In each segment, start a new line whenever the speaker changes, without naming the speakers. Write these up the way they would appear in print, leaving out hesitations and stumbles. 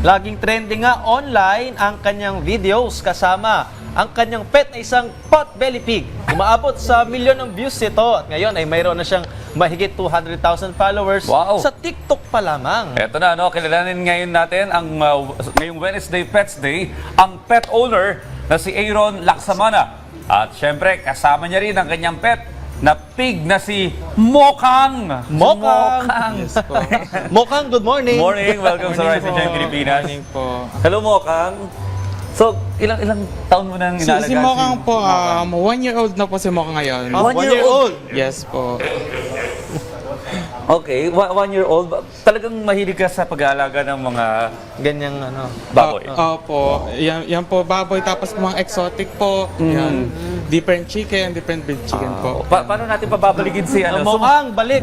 Laging trending nga online ang kanyang videos kasama ang kanyang pet na isang potbelly pig. Umaabot sa milyon ng views ito at ngayon ay mayroon na siyang mahigit 200,000 followers sa TikTok pa lamang.
Eto na, no? Kilalanin ngayon natin ang ngayong Wednesday Pets Day, ang pet owner na si Aaron Laksamana. At syempre, kasama niya rin ang kanyang pet na pig na si Mokang.
Mokang!
Yes po.
Mokang, good morning!
Morning, welcome sa
Morning
Rising
po.
Shine Pilipinas.
Morning po.
Hello, Mokang. So, ilang taon mo nang inalagaan?
Si Mokang po, 1-year-old na po si Mokang ngayon.
1 year old?
Yes po.
Okay, 1 year old. Talagang mahilig ka sa pag-aalaga ng mga
Ganyang ano.
baboy.
Opo. Yan po, baboy. Tapos mga exotic po. Yan. Different chicken, different breed chicken po.
Paano natin pababaligin si ano?
Mokang, balik!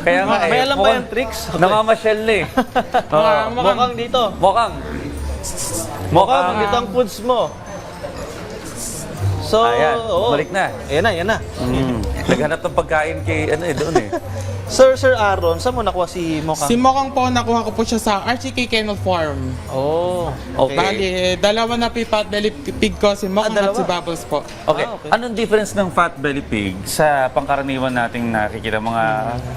Kaya nga eh.
May alam ba yung tricks?
Namamasyal na eh. Oo.
Mokang dito.
Mokang.
Mokang, dito ang foods mo. So,
Ayan,
oo.
balik na.
Yan na.
Naghanap ng pagkain kay ano eh, doon eh.
Sir Aaron, saan mo nakuha si Mokang?
Si Mokang po, nakuha ko po siya sa RCK Kennel Farm.
Oh, okay.
Bali, dalawa na potbelly pig ko, si Mokang at
dalawa.
si Bubbles po.
Okay.
Okay.
Anong difference ng fat belly pig sa pangkaraniwan nating nakikita mga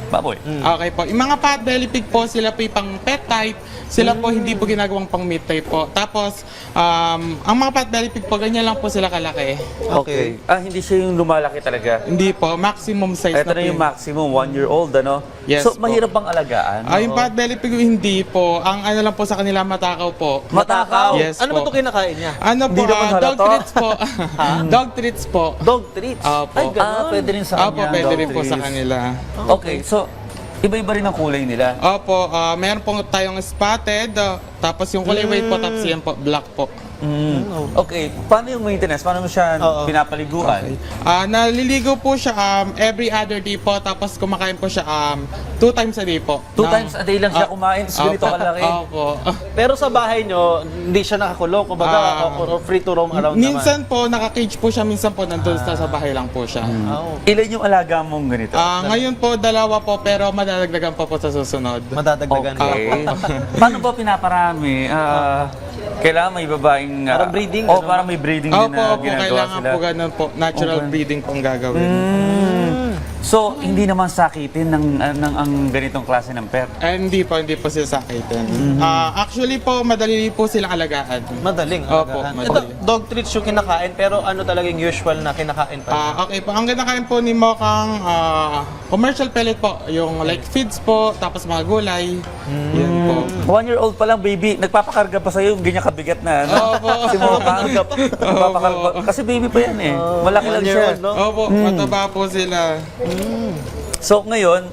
baboy?
Okay po. Yung mga potbelly pig po, sila po yung pang pet type. Sila po hindi po ginagawang pang meat type po. Tapos, ang mga potbelly pig po, ganyan lang po sila kalaki.
Okay.
Hindi siya yung lumalaki talaga.
Hindi po, maximum size
Ito
na
na
po
yung
yun.
maximum, 1 year old, ano?
Yes
So,
po.
mahirap bang alagaan?
Yung potbelly pig hindi po. Ang ano lang po sa kanila, matakaw po.
Matakaw?
Yes
Ano ba
po.
ito kinakain niya?
Ano po,
Hindi naman
dog
halata.
treats po. Dog treats po.
Dog treats?
Opo.
Ay, ganun.
Pwede rin sa
Opo,
kanya.
pwede
dog
rin po sa
treats.
kanila.
Okay, so, iba-iba rin ang kulay nila.
Opo, meron po tayong spotted, tapos yung kulay white po, tapos yan po, black po.
Okay, paano yung maintenance? Paano mo siya
Oo.
pinapaliguan?
Naliligo po siya every other day po, tapos kumakain po siya 2 times a day po.
2 times a day lang siya kumain, tapos ganito kalaki.
Opo.
Pero sa bahay nyo, hindi siya nakakulong, kumbaga, or free to roam around
Minsan po, naka-cage po siya, minsan po nandun sa bahay lang po siya.
naman. Oh,
Ilan yung alaga mong ganito?
Ngayon po, 2 po, pero madadagdagan pa po sa susunod.
madadagdagan pa.
Okay. Paano ba pinaparami? Kailangan may babaeng...
Parang breeding,
Oh,
ano?
parang may breeding din na
Opo,
ginagawa
kailangan
sila.
po ganun po. Natural
Okay.
breeding po ang gagawin.
So, hindi naman sakitin ng ang ganitong klase ng pet.
Hindi po sila sakitin. Actually po, madali po silang alagaan.
Madaling.
Opo,
alagaan.
madali.
Ito, dog treats yung kinakain, pero ano talagang usual na kinakain pa?
Okay po, ang kinakain po ni Mokang commercial pellet po, yung like feeds po, tapos mga gulay. Yan po.
1 year old pa lang, baby. Nagpapakarga pa sa'yo, ganyan kabigat na. Ano?
Opo.
Si Mokang. Nagpapakarga pa. Kasi baby pa yan eh. Malaki lang
1 year
siya.
old, no?
Opo, mataba po sila.
So ngayon,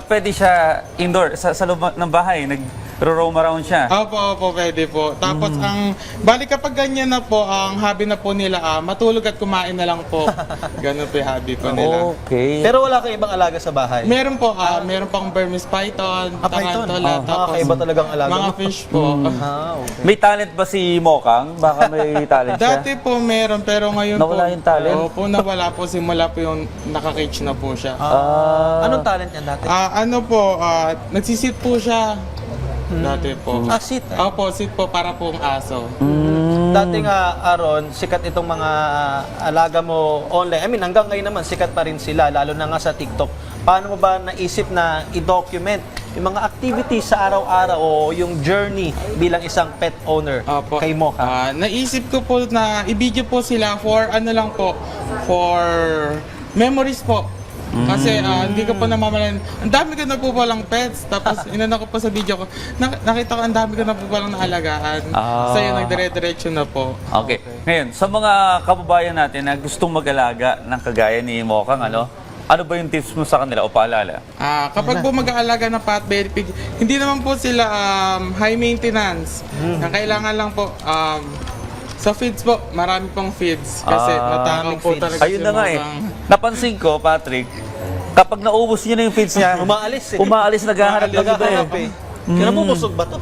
pwede siya indoor, sa loob ng bahay, nag-roam around siya.
Opo, pwede po. Tapos bali kapag ganyan na po, ang hobby na po nila, matulog at kumain na lang po. Ganun po yung hobby po nila.
Okay.
Pero wala kang ibang alaga sa bahay?
Meron po, meron pang Burmese python,
python.
tarantula, tapos
Kakaiba talagang alaga
mga
mo.
fish po.
Okay.
May talent ba si Mokang? Baka may talent siya.
Dati po meron, pero ngayon
Nawala
po,
yung talent?
Opo, nawala po. Simula po yung naka-cage na po siya.
Anong talent niyan dati?
Ano po, nagsisit po siya. Dati po.
Sit.
Opo, sit po para pong aso.
Dati nga, Aaron, sikat itong mga alaga mo online. I mean, hanggang ngayon naman, sikat pa rin sila, lalo na nga sa TikTok. Paano mo ba naisip na i-document yung mga activities sa araw-araw o yung journey bilang isang pet owner
Opo.
kay Mocha?
Naisip ko po na i-video po sila for ano lang po, for memories po. Kasi hindi ko po namamalayan. Ang dami ko na po palang pets. Tapos inano ko po sa video ko. Nakita ko ang dami ko na po palang naalagaan. Sa'yo nagdire-diretso na po.
Okay. Ngayon, sa mga kababayan natin na gustong mag-alaga ng kagaya ni Mokang, ano ba yung tips mo sa kanila o paalala?
Kapag po mag-aalaga ng potbelly pig, hindi naman po sila high maintenance. Ang kailangan lang po sa feeds po, marami pong feeds. Kasi matakaw po
feeds.
talaga
Ayun na nga eh.
Mokang.
Napansin ko, Patrick, kapag naubos niya na yung feeds niya,
Umaalis eh.
umaalis, naghahanap ng iba eh.
Naghahanap eh. Kaya busog ba to?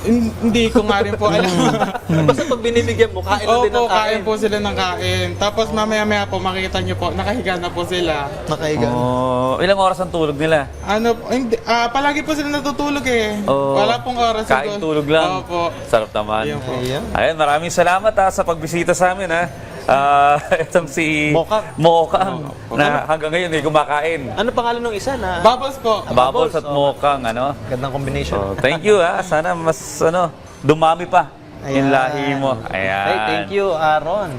Hindi ko nga rin po alam.
Basta pag binibigyan mo, kain na din
Opo,
ng kain.
kain po sila ng kain. Tapos mamaya-maya po, makikita nyo po, nakahiga na po sila.
Nakahiga.
Oh, ilang oras ang tulog nila?
Palagi po sila natutulog eh.
Oh,
Wala pong oras.
kain tulog lang.
Opo.
Sarap naman.
Ayun po.
Ayan.
Ayun, maraming salamat sa pagbisita sa amin ha. Itong si Mokang na hanggang ngayon ay kumakain.
Ano pangalan ng isa na?
Bubbles po.
Bubbles at Mokang, ano?
Gandang combination.
Oh, thank you ha. Sana mas dumami pa yung
Ayan.
lahi mo. Ayan.
Hey, thank you, Aaron.